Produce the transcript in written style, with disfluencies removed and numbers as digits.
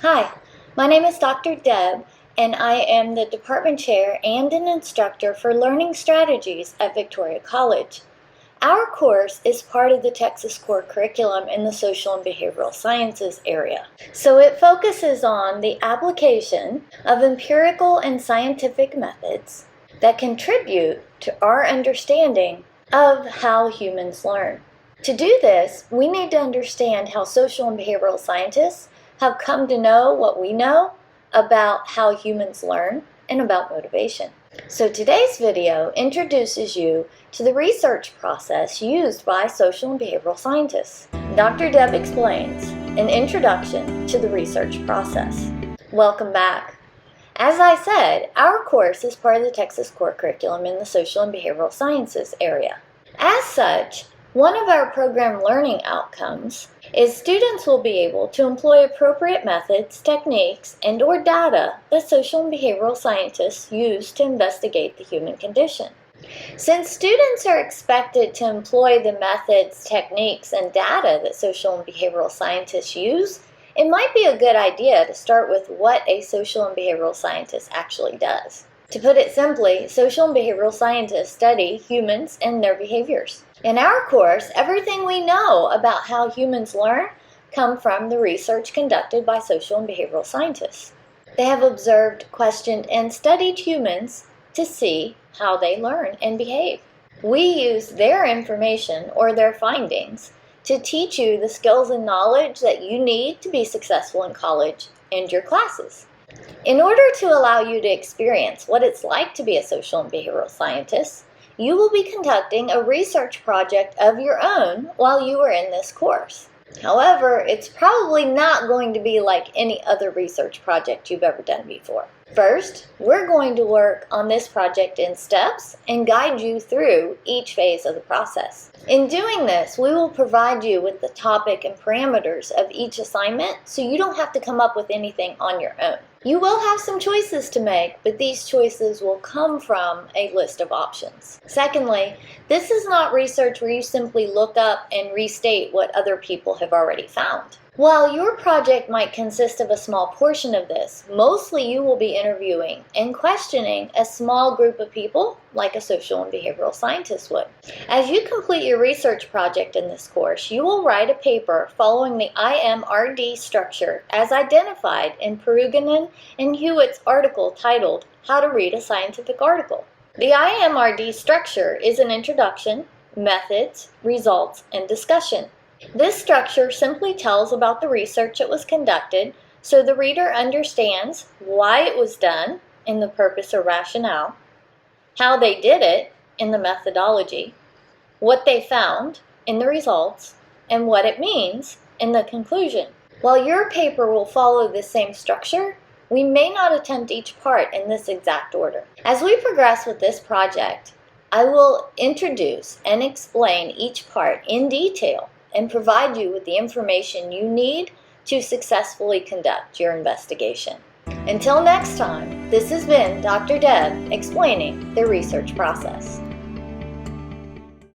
Hi, my name is Dr. Deb, and I am the Department Chair and an instructor for Learning Strategies at Victoria College. Our course is part of the Texas core curriculum in the Social and Behavioral Sciences area. So it focuses on the application of empirical and scientific methods that contribute to our understanding of how humans learn. To do this, we need to understand how social and behavioral scientists have come to know what we know about how humans learn and about motivation. So today's video introduces you to the research process used by social and behavioral scientists. Dr. Deb explains an introduction to the research process. Welcome back. As I said, our course is part of the Texas core curriculum in the social and behavioral sciences area. As such, one of our program learning outcomes is students will be able to employ appropriate methods, techniques, and/or data that social and behavioral scientists use to investigate the human condition. Since students are expected to employ the methods, techniques, and data that social and behavioral scientists use, it might be a good idea to start with what a social and behavioral scientist actually does. To put it simply, social and behavioral scientists study humans and their behaviors. In our course, everything we know about how humans learn come from the research conducted by social and behavioral scientists. They have observed, questioned, and studied humans to see how they learn and behave. We use their information or their findings to teach you the skills and knowledge that you need to be successful in college and your classes. In order to allow you to experience what it's like to be a social and behavioral scientist, you will be conducting a research project of your own while you are in this course. However, it's probably not going to be like any other research project you've ever done before. First, we're going to work on this project in steps and guide you through each phase of the process. In doing this, we will provide you with the topic and parameters of each assignment so you don't have to come up with anything on your own. You will have some choices to make, but these choices will come from a list of options. Secondly, this is not research where you simply look up and restate what other people have already found. While your project might consist of a small portion of this, mostly you will be interviewing and questioning a small group of people like a social and behavioral scientist would. As you complete your research project in this course, you will write a paper following the IMRD structure as identified in Peruganen and Hewitt's article titled How to Read a Scientific Article. The IMRD structure is an introduction, methods, results, and discussion. This structure simply tells about the research that was conducted so the reader understands why it was done in the purpose or rationale, how they did it in the methodology, what they found in the results, and what it means in the conclusion. While your paper will follow this same structure, we may not attempt each part in this exact order. As we progress with this project, I will introduce and explain each part in detail and provide you with the information you need to successfully conduct your investigation. Until next time, this has been Dr. Deb explaining the research process.